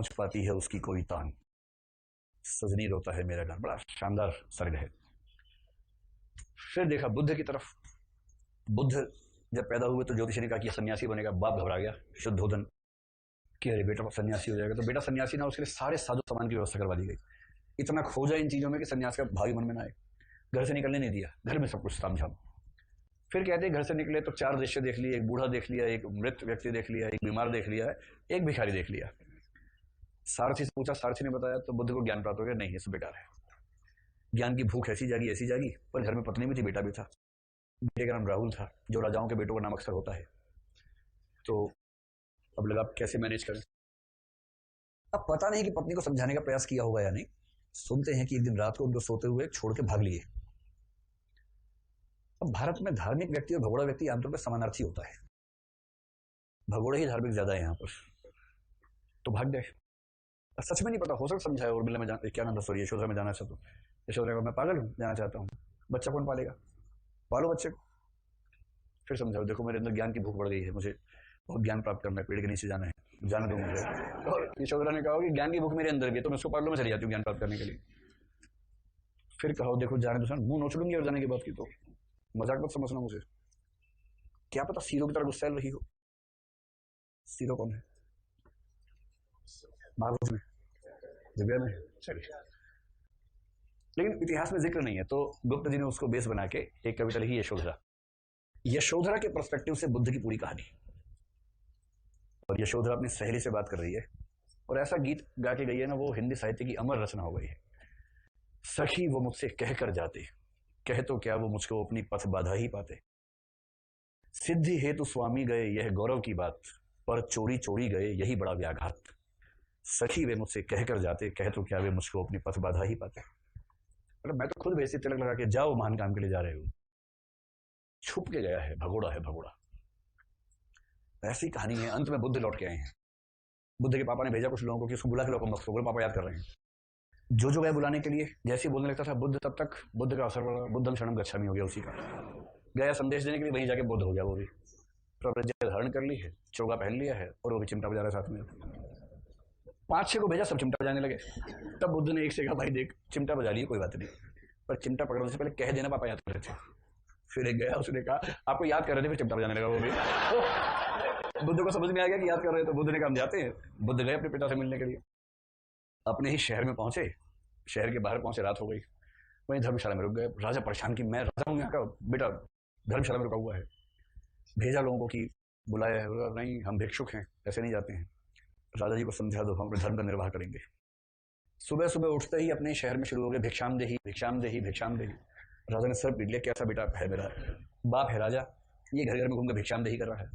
पहुंच पाती है उसकी कोई तान, सजनी रोता है मेरा गान। बड़ा शानदार सर्ग है। फिर देखा बुद्ध की तरफ। बुद्ध जब पैदा हुए तो ज्योतिषी ने कहा कि सन्यासी बनेगा। बाप घबरा गया शुद्धोधन कि अरे बेटा सन्यासी हो जाएगा। तो बेटा सन्यासी ना, उसके लिए सारे साधु सामान की व्यवस्था करवा दी गई। इतना खो जाए इन चीजों में कि सन्यास का भावी मन में ना आए। घर से निकलने नहीं दिया, घर में सब कुछ तामझाम। फिर कहते हैं घर से निकले तो 4 दृश्य देख लिए, एक बूढ़ा देख लिया, एक मृत व्यक्ति देख लिया, एक बीमार देख लिया, एक भिखारी देख लिया। सारथी से पूछा, सारथी ने बताया तो बुद्ध को ज्ञान प्राप्त हो गया। नहीं, ये सब बेकार है। ज्ञान की भूख ऐसी जागी, पर घर में पत्नी भी थी, बेटा भी था। बेटे का नाम राहुल था, जो राजाओं के बेटों का नाम अक्सर होता है। तो अब लगा कैसे मैनेज करें। अब पता नहीं कि पत्नी को समझाने का प्रयास किया होगा या नहीं। सुनते हैं कि एक दिन रात को उनको सोते हुए छोड़ के भाग लिए। अब भारत में धार्मिक व्यक्ति और भगोड़ा व्यक्ति आमतौर पर समानार्थी होता है। भगोड़े ही धार्मिक ज्यादा है यहाँ पर। तो भाग गए। सच में नहीं पता, हो सकता समझाया। उर्मिला में क्या नाम था, सॉरी, यशोधरा में जाना चाहता हूँ। यशोधरा को मैं पागल हूँ, जाना चाहता हूँ। बच्चा कौन पालेगा, पालो बच्चे को। फिर समझाओ, देखो मेरे अंदर ज्ञान की भूख बढ़ गई है, मुझे बहुत ज्ञान प्राप्त करना है, पेड़ के नीचे जाना है, जाने दो मुझे। और यशोधरा ने कहा कि ज्ञान की भूख मेरे अंदर भी है, तो मैं उसको पागलों में चली जाती हूँ ज्ञान प्राप्त करने के लिए। फिर कहो देखो जाने दो, मुंह नोच लूंगी और जाने की बात की तो मजाक मत समझना मुझे। क्या पता सीरो की तरह गुस्सैल रही हो। सीरो कौन है, भागवत में, दिव्या में, चलिए। लेकिन इतिहास में जिक्र नहीं है, तो गुप्त जी ने उसको बेस बना के एक कविता लिखी, यशोधरा। यशोधरा के पर्सपेक्टिव से बुद्ध की पूरी कहानी। और यशोधरा अपनी सहेली से बात कर रही है, और ऐसा गीत गा के गई है ना, वो हिंदी साहित्य की अमर रचना हो गई है। सखी वो मुझसे कह कर जाते, कह तो क्या वो मुझको अपनी पथ बाधा ही पाते। सिद्धि हेतु स्वामी गए यह गौरव की बात, पर चोरी चोरी गए यही बड़ा व्याघात। सखी वे मुझसे कह कर जाते, कह तो क्या वे मुझको अपनी पथ बाधा ही पाते। मतलब मैं तो खुद वैसे तिलक लगा के, जाओ महान काम के लिए जा रहे हो, छुप के गया है, भगोड़ा है भगोड़ा। ऐसी कहानी है। अंत में बुद्ध लौट के आए हैं। बुद्ध के पापा ने भेजा कुछ लोगों को कि उसको बुला के लोगों को, बोले पापा याद कर रहे हैं। जो गए बुलाने के लिए, जैसे ही बोलने लगता था बुद्ध, तब तक बुद्ध का असर पड़ा, बुद्धम शरणम गच्छामि हो गया उसी का। गया संदेश देने के लिए, वहीं जाके बुद्ध हो गया वो भी। प्रवृत्ति धारण कर ली है, चोगा पहन लिया है, और वो भी चिमटा बजा रहा है साथ में। 5-6 को भेजा, सब चिमटा बजाने लगे। तब बुद्ध ने एक से कहा, भाई देख चिमटा बजा लिए कोई बात नहीं, पर चिमटा पकड़ने से पहले कह देना पापा याद कर रहे थे। फिर एक गया, उसने कहा आपको याद कर रहे थे, फिर चिमटा बजाने लगा वो भी। बुद्ध को समझ में आ गया कि याद कर रहे हैं, तो बुद्ध ने कहा हम जाते हैं। बुद्ध गए अपने पिता से मिलने के लिए। अपने ही शहर में पहुंचे, शहर के बाहर पहुंचे, रात हो गई। वहीं धर्मशाला में रुक गए। राजा परेशान कि मैं राजा हूँ यहाँ का, बेटा धर्मशाला में रुका हुआ है। भेजा लोगों को कि बुलाया है, नहीं हम भिक्षुक हैं, ऐसे नहीं जाते हैं, राजा जी को समझा दो, हम अपने धर्म का निर्वाह करेंगे। सुबह सुबह उठते ही अपने शहर में शुरू हो गए, भिक्षाम देही भिक्षाम देही भिक्षाम देही। राजा ने सर पीट लिया, कैसा बेटा है मेरा, बाप है राजा, ये घर घर में घूमकर भिक्षाम देही कर रहा है।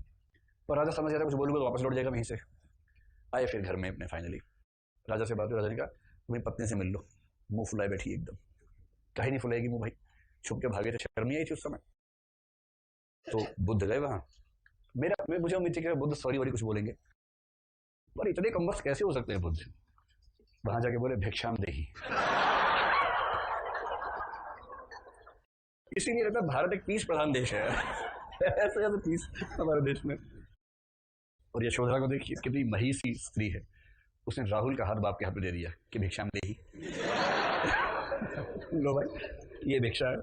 पर राजा समझ गया था कुछ बोलूंगा तो वापस लौट जाएगा वहीं से। आए फिर घर में अपने, फाइनली राजा से बात हुई। राजा ने कहा तुम्हें पत्नी से मिल लो, मुंह फुलाए बैठी एकदम। कहीं नहीं फुलाएगी मुंह भाई, छुप के भागे थे, शर्म नहीं आई थी उस समय। तो बुद्ध गए वहां। मुझे उम्मीद थी कि बुद्ध सॉरी वॉरी कुछ बोलेंगे, पर इतने कमबख्त कैसे हो सकते हैं बुद्ध। वहां जाके बोले भिक्षाम देही। इसीलिए रहता भारत एक पीस प्रधान देश है। ऐसे ऐसे पीस हमारे देश में। और यशोधरा को देखिए कितनी महीसी स्त्री है, उसने राहुल का हाथ बाप के हाथ में दे दिया कि भिक्षाम देही। लो भाई ये भिक्षा है।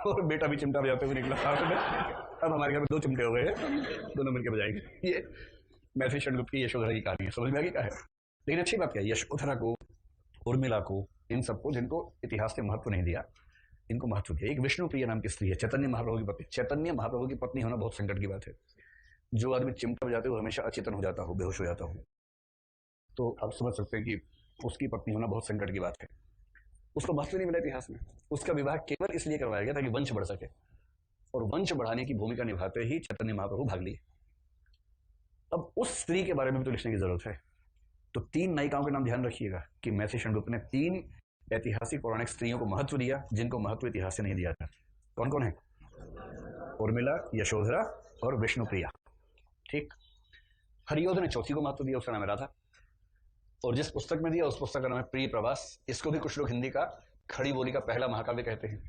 और बेटा भी चिमटा बजाते हुए निकला साथ में। अब हमारे घर में 2 चिमटे हो गए हैं, दोनों मिलकर बजाएंगे। ये महर्षि षणमुख की यशोधरा की कहानी है। समझ में आ गई क्या है। लेकिन अच्छी बात क्या है, यशोधरा को, उर्मिला को, इन सबको जिनको इतिहास ने महत्व नहीं दिया, इनको महत्व दिया। एक विष्णु प्रिया नाम की स्त्री है, चैतन्य महाप्रभु की पत्नी। चैतन्य महाप्रभु की पत्नी होना बहुत संकट की बात है। जो आदमी चिमटा बजाते हुए हमेशा अचेतन हो जाता हो, बेहोश हो जाता हो, तो आप समझ सकते हैं कि उसकी पत्नी होना बहुत संकट की बात है। उसको महत्व नहीं मिला इतिहास में। उसका विवाह केवल इसलिए करवाया गया ताकि वंश बढ़ सके, और वंश बढ़ाने की भूमिका निभाते ही चैतन्य महाप्रभु भाग लिए। अब उस स्त्री के बारे में भी तो लिखने की जरूरत है। तो 3 नायिकाओं के नाम ध्यान रखिएगा कि महर्षि षणमुख ने 3 ऐतिहासिक पौराणिक स्त्रियों को महत्व दिया, जिनको महत्व इतिहास से नहीं दिया था। कौन कौन है? उर्मिला, यशोधरा और विष्णुप्रिया। ठीक। हरियोध ने चौथी को महत्व दिया, उसका नाम है राधा। और जिस पुस्तक में दिया उस पुस्तक का नाम है प्रिय प्रवास। इसको भी कुछ लोग हिंदी का खड़ी बोली का पहला महाकाव्य कहते हैं।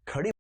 खड़ी